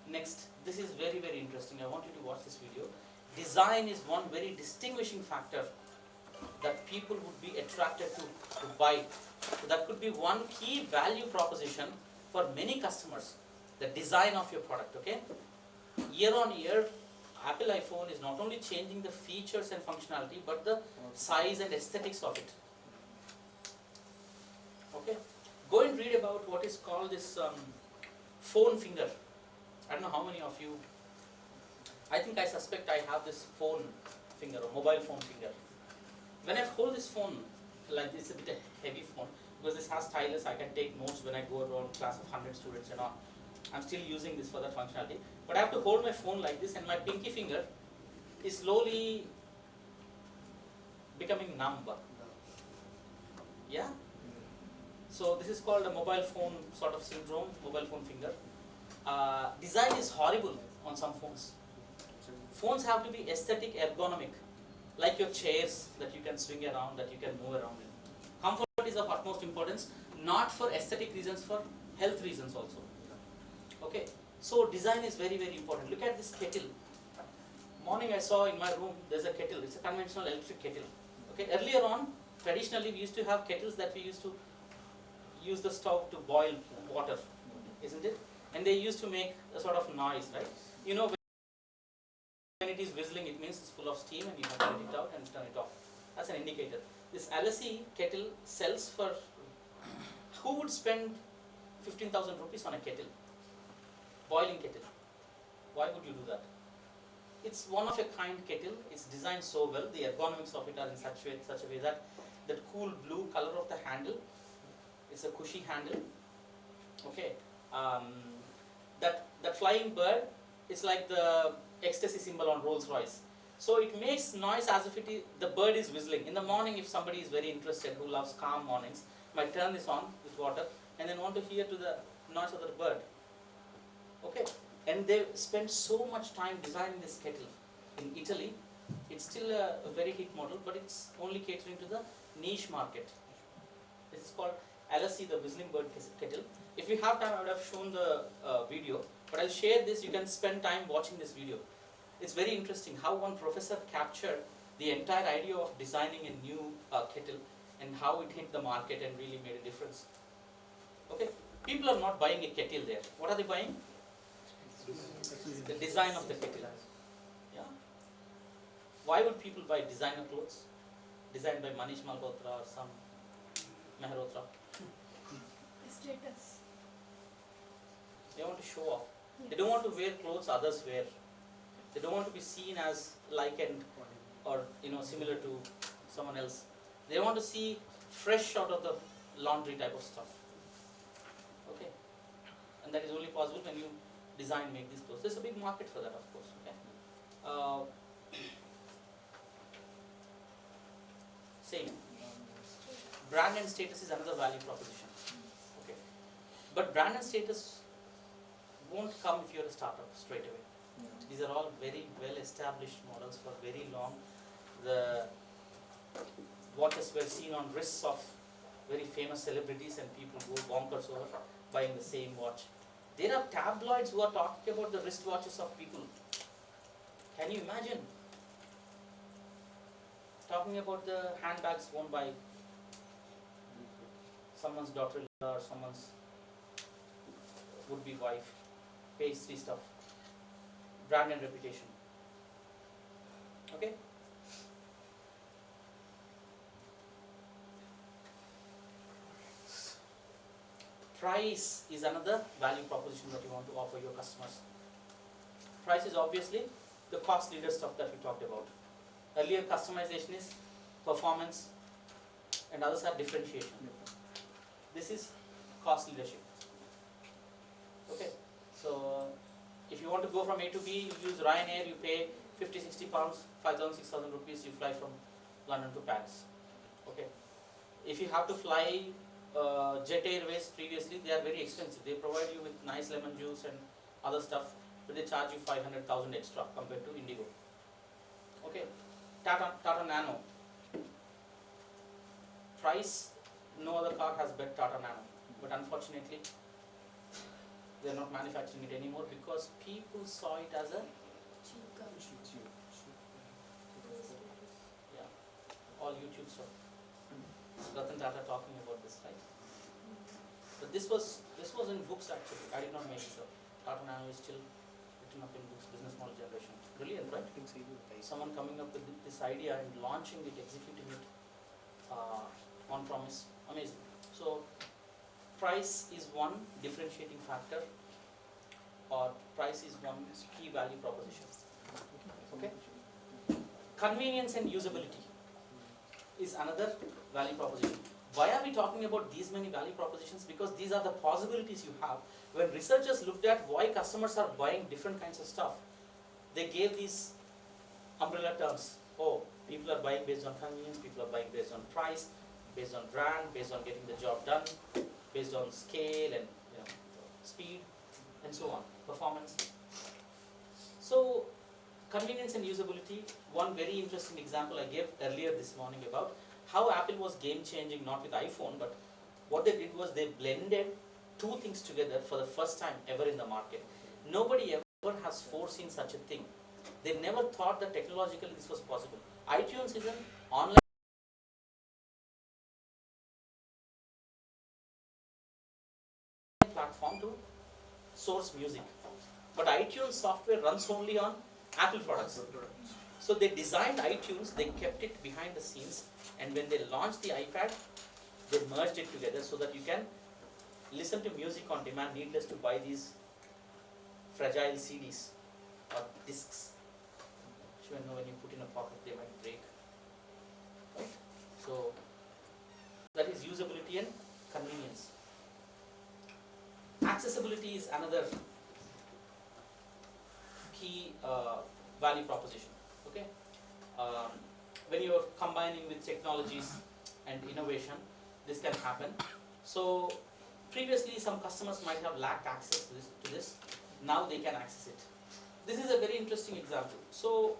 Next, this is very interesting. I want you to watch this video. Design is one very distinguishing factor that people would be attracted to buy. So that could be one key value proposition for many customers. The design of your product. Okay? Year on year, Apple iPhone is not only changing the features and functionality, but the size and aesthetics of it. Okay? Go and read about what is called this phone finger. I don't know how many of you, I think I suspect I have this phone finger or mobile phone finger. When I hold this phone, like this, it's a bit a heavy phone, because this has stylus, I can take notes when I go around class of 100 students and all. I'm still using this for that functionality. But I have to hold my phone like this, and my pinky finger is slowly becoming numb. Yeah? So this is called a mobile phone sort of syndrome, mobile phone finger. Design is horrible on some phones. Phones have to be aesthetic, ergonomic, like your chairs that you can swing around, that you can move around in. Comfort is of utmost importance, not for aesthetic reasons, for health reasons also. Okay, so design is very important. Look at this kettle. Morning I saw in my room there's a kettle. It's a conventional electric kettle. Okay, earlier on, traditionally we used to have kettles that we used to use the stove to boil water, isn't it? And they used to make a sort of noise, right? You know, when it is whistling, it means it's full of steam and you have to let it out and turn it off. That's an indicator. This LSE kettle sells for, who would spend 15,000 rupees on a kettle? Boiling kettle. Why would you do that? It's one of a kind kettle. It's designed so well. The ergonomics of it are in such a way that that cool blue color of the handle, it's a cushy handle. Okay. That flying bird is like the ecstasy symbol on Rolls Royce. So it makes noise as if the bird is whistling. In the morning, if somebody is very interested, who loves calm mornings, might turn this on with water and then want to hear to the none other bird. Okay, and they spent so much time designing this kettle in Italy. It's still a very hit model, but it's only catering to the niche market. This is called LSC, the whistling bird kettle. If you have time, I would have shown the video, but I'll share this. You can spend time watching this video. It's very interesting how one professor captured the entire idea of designing a new kettle and how it hit the market and really made a difference. Okay, people are not buying a kettle there. What are they buying? The design of the kettle. Yeah. Why would people buy designer clothes designed by Manish Malhotra or some Mehrotra? Status. They want to show off. They don't want to wear clothes others wear. They don't want to be seen as likened or similar to someone else. They want to see fresh out of the laundry type of stuff. Okay, and that is only possible when you design, make these clothes. There's a big market for that, of course. Okay. Same. Brand and status is another value proposition. Okay, but brand and status won't come if you're a startup straight away. These are all very well established models for very long. The watches were seen on wrists of very famous celebrities and people go bonkers over buying the same watch. There are tabloids who are talking about the wristwatches of people. Can you imagine? Talking about the handbags worn by someone's daughter-in-law or someone's would-be wife, pastry stuff, brand and reputation. Okay? Price is another value proposition that you want to offer your customers. Price is obviously the cost leader stuff that we talked about. Earlier, customization is performance and others are differentiation. This is cost leadership. Okay, so if you want to go from A to B, you use Ryanair, you pay 50-60 pounds, 5,000, 6,000 rupees, you fly from London to Paris. Okay, if you have to fly Jet Airways previously, they are very expensive. They provide you with nice lemon juice and other stuff, but they charge you 500,000 extra compared to Indigo. Okay, Tata Nano. Price, no other car has bet Tata Nano, but unfortunately, they are not manufacturing it anymore because people saw it as a all YouTube stuff. Ratan Tata talking about this, right? But this was in books actually. I did not make this up. Tata Nano is still written up in books. Business model generation. Brilliant, right? Someone coming up with this idea and launching it, executing it on promise. Amazing. So price is one differentiating factor, or price is one key value proposition. Okay. Convenience and usability is another value proposition. Why are we talking about these many value propositions? Because these are the possibilities you have. When researchers looked at why customers are buying different kinds of stuff, they gave these umbrella terms. Oh, people are buying based on convenience, people are buying based on price, based on brand, based on getting the job done, based on scale and speed, and so on, performance. So convenience and usability, one very interesting example I gave earlier this morning about how Apple was game changing, not with iPhone, but what they did was they blended two things together for the first time ever in the market. Nobody ever has foreseen such a thing. They never thought that technologically this was possible. iTunes is an online platform to source music, but iTunes software runs only on Apple products. So they designed iTunes, they kept it behind the scenes, and when they launched the iPad, they merged it together so that you can listen to music on demand, needless to buy these fragile CDs or discs, which when you put in a pocket they might break. Right? So that is usability and convenience. Accessibility is another key value proposition. Okay, when you are combining with technologies and innovation, this can happen. So Previously, some customers might have lacked access to this. Now they can access it. This is a very interesting example. So,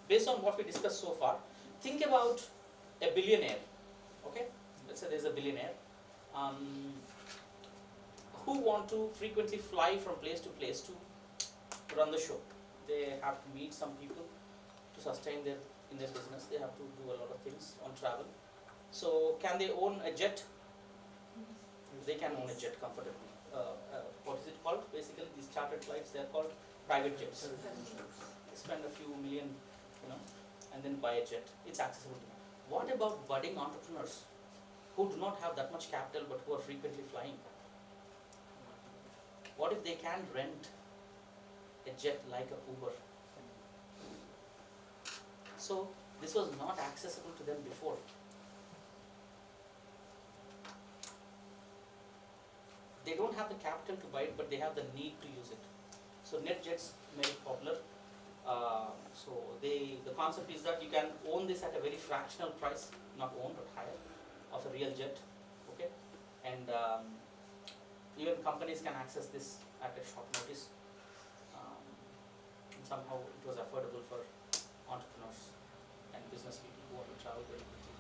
based on what we discussed so far, think about a billionaire. Okay, let's say there's a billionaire who want to frequently fly from place to place to run the show. They have to meet some people to sustain in their business. They have to do a lot of things on travel. So, can they own a jet? They can own a jet comfortably. What is it called? Basically, these chartered flights, they are called private jets. Spend a few million, and then buy a jet. It's accessible to them. What about budding entrepreneurs who do not have that much capital but who are frequently flying? What if they can rent a jet like a Uber? So this was not accessible to them before. They don't have the capital to buy it, but they have the need to use it. So NetJets made it popular. So the concept is that you can own this at a very fractional price, not own but hire, of a real jet. Okay, and even companies can access this at a short notice. And somehow it was affordable for entrepreneurs and business people who want to travel very quickly.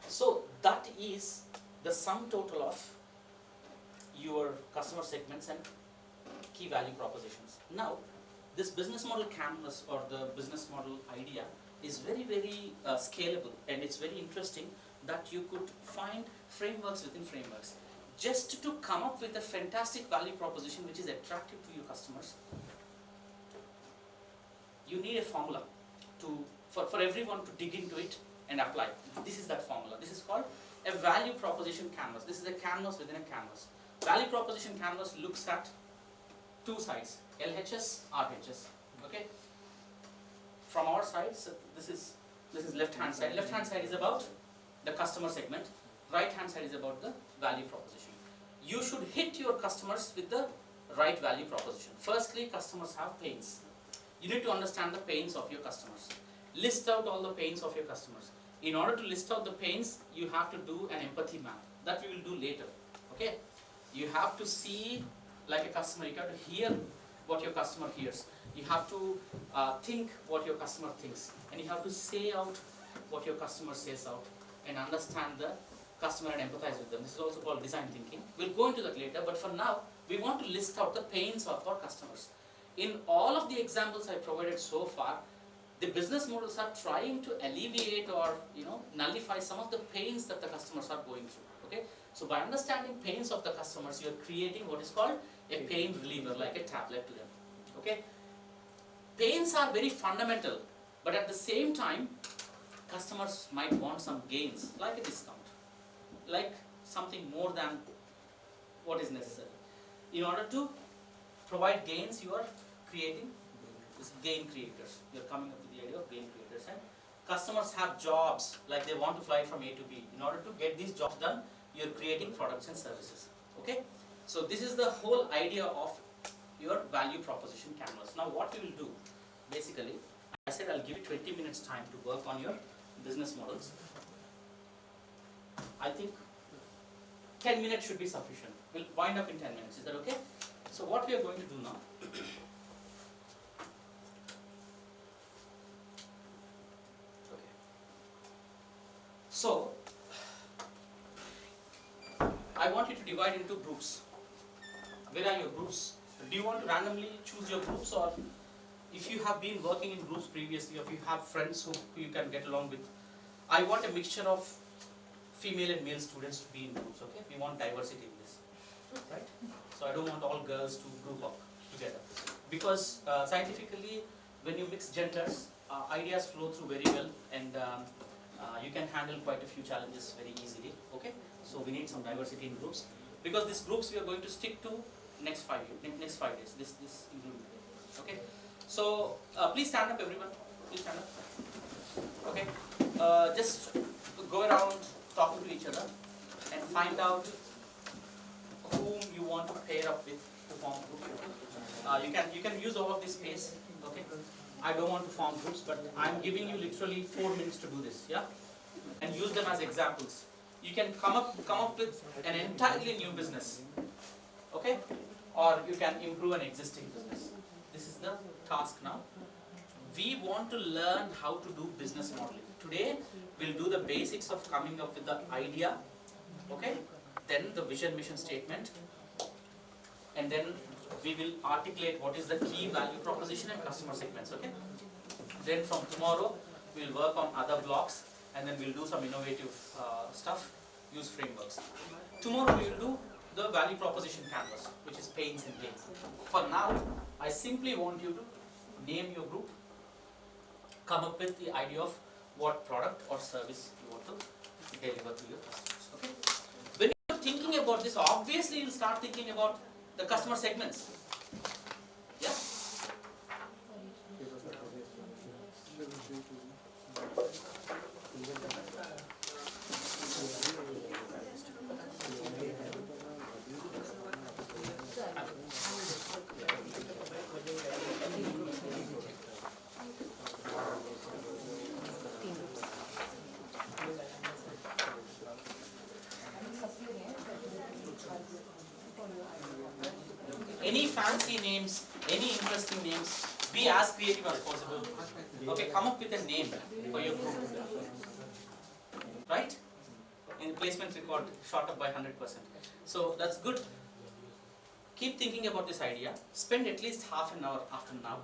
So that is the sum total of your customer segments and key value propositions. Now, this business model canvas or the business model idea is very, very scalable, and it's very interesting that you could find frameworks within frameworks. Just to come up with a fantastic value proposition which is attractive to your customers, you need a formula for everyone to dig into it and apply. This is that formula. This is called a value proposition canvas. This is a canvas within a canvas. Value proposition canvas looks at two sides, LHS, RHS. Okay. From our side, so this is left hand side. Left hand side is about the customer segment. Right hand side is about the value proposition. You should hit your customers with the right value proposition. Firstly, customers have pains. You need to understand the pains of your customers. List out all the pains of your customers. In order to list out the pains, you have to do an empathy map. That we will do later. Okay? You have to see like a customer. You have to hear what your customer hears. You have to think what your customer thinks. And you have to say out what your customer says out. And understand the customer and empathize with them. This is also called design thinking. We'll go into that later, but for now, we want to list out the pains of our customers. In all of the examples I provided so far, the business models are trying to alleviate or nullify some of the pains that the customers are going through. Okay, so by understanding pains of the customers, you are creating what is called a pain reliever, like a tablet to them. Okay, pains are very fundamental, but at the same time, customers might want some gains, like a discount, like something more than what is necessary. In order to provide gains, you are creating this gain creators. You are coming up with the idea of gain creators. And customers have jobs, like they want to fly from A to B. In order to get these jobs done, you are creating products and services. Okay? So this is the whole idea of your value proposition canvas. Now what we will do, basically, I said I'll give you 20 minutes time to work on your business models. I think 10 minutes should be sufficient. We'll wind up in 10 minutes. Is that okay? So what we are going to do now, okay. So I want you to divide into groups. Where are your groups? Do you want to randomly choose your groups, or if you have been working in groups previously, or if you have friends who you can get along with? I want a mixture of female and male students to be in groups, okay? We want diversity in this, right? So I don't want all girls to group up together. Because scientifically, when you mix genders, ideas flow through very well, and you can handle quite a few challenges very easily, okay? So we need some diversity in groups. Because these groups we are going to stick to next 5 days, this including today, okay? So please stand up, everyone. Please stand up. Okay. Just go around talking to each other and find out whom you want to pair up with to form groups. You can use all of this space. Okay. I don't want to form groups, but I'm giving you literally 4 minutes to do this. Yeah. And use them as examples. you can come up with an entirely new business, okay, or you can improve an existing business. This is the task now. We want to learn how to do business modeling. Today we'll do the basics of coming up with the idea, okay, then the vision mission statement, and then we will articulate what is the key value proposition and customer segments, okay. Then from tomorrow we'll work on other blocks, and then we'll do some innovative stuff, use frameworks. Tomorrow we will do the value proposition canvas, which is pains and gains. For now, I simply want you to name your group, come up with the idea of what product or service you want to deliver to your customers, okay. When you're thinking about this, obviously you'll start thinking about the customer segments. Yeah? Any fancy names, any interesting names, be as creative as possible. Okay, come up with a name for your group. Right? In placement record, shot up by 100%. So that's good. Keep thinking about this idea. Spend at least half an hour after now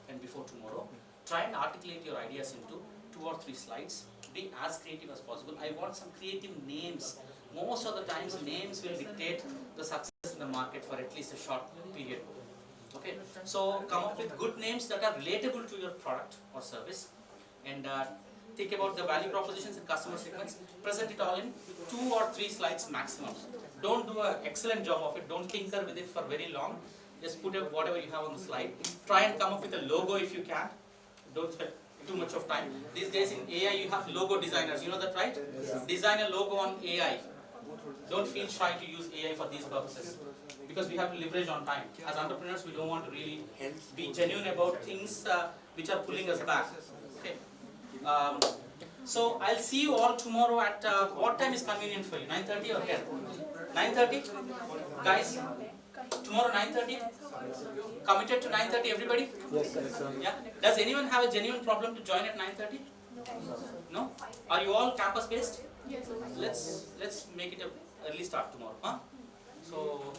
and before tomorrow. Try and articulate your ideas into 2 or 3 slides. Be as creative as possible. I want some creative names. Most of the times, names will dictate the success in the market for at least a short period. Okay, so come up with good names that are relatable to your product or service, and think about the value propositions and customer segments. Present it all in 2 or 3 slides maximum. Don't do an excellent job of it. Don't tinker with it for very long. Just put whatever you have on the slide. Try and come up with a logo if you can. Don't spend too much of time. These days in AI you have logo designers. You know that, right? Yes. Design a logo on AI. Don't feel shy to use AI for these purposes, because we have to leverage on time. As entrepreneurs, we don't want to really be genuine about things which are pulling us back. Okay. So I'll see you all tomorrow at what time is convenient for you? 9:30 or 10? 9:30? Guys, tomorrow 9:30? Committed to 9:30, everybody? Yes, sir. Yeah. Does anyone have a genuine problem to join at 9:30? No? Are you all campus based? Yes. Let's make it a early start tomorrow, huh? So